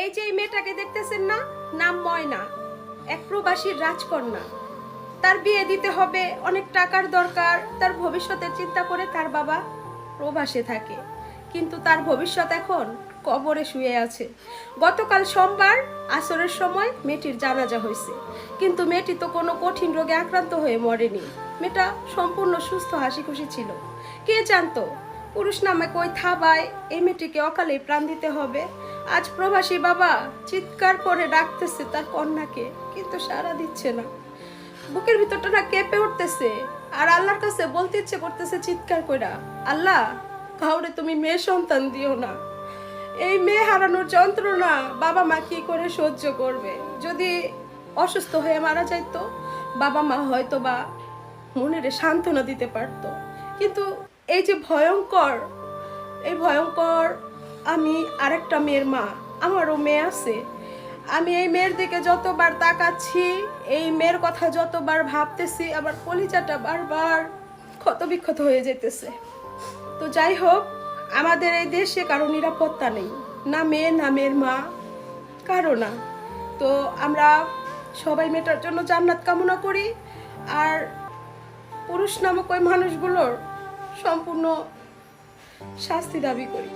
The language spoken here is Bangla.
এই যে এই মেয়েটাকে দেখতেছেন না, নাম ময়না, এক প্রবাসীর রাজকন্যা। তার বিয়ে দিতে হবে, অনেক টাকার দরকার। তার ভবিষ্যতের চিন্তা করে তার বাবা প্রবাসে থাকে, কিন্তু তার ভবিষ্যৎ এখন কবরে শুয়ে আছে। গতকাল সোমবার আসরের সময় মেয়েটির জানাজা হয়েছে, কিন্তু মেয়েটি তো কোনো কঠিন রোগে আক্রান্ত হয়ে মরেনি। মেয়েটা সম্পূর্ণ সুস্থ, হাসি খুশি ছিল। কে জানতো পুরুষ নামে কই থাবায় এই মেয়েটিকে অকালে প্রাণ দিতে হবে। আজ প্রবাসী বাবা চিৎকার করে ডাকতেছে তার কন্যাকে, কিন্তু সাড়া দিচ্ছে না। বুকের ভিতরটা না কেঁপে উঠতেছে, আর আল্লাহর কাছে বলতে ইচ্ছে করতেছে চিৎকার কইরা, আল্লাহ কাউরে তুমি মেয়ে সন্তান দিও না। এই মেয়ে হারানোর যন্ত্রণা বাবা মা কি করে সহ্য করবে? যদি অসুস্থ হয়ে মারা যাইতো, বাবা মা হয়তো বা মনের সান্ত্বনা দিতে পারতো। কিন্তু এই যে ভয়ঙ্কর, এই ভয়ঙ্কর, আমি আরেকটা মেয়ের মা, আমারও মেয়ে আছে। আমি এই মেয়ের দিকে যতবার তাকাচ্ছি, এই মেয়ের কথা যতবার ভাবতেছি, আবার কলিজাটা বারবার ক্ষতবিক্ষত হয়ে যেতেছে। তো যাই হোক, আমাদের এই দেশে কারো নিরাপত্তা নেই, না মেয়ে না মেয়ের মা, কারো না। তো আমরা সবাই মেয়েটার জন্য জান্নাত কামনা করি, আর পুরুষ নামক ওই মানুষগুলোর সম্পূর্ণ শাস্তি দাবি করি।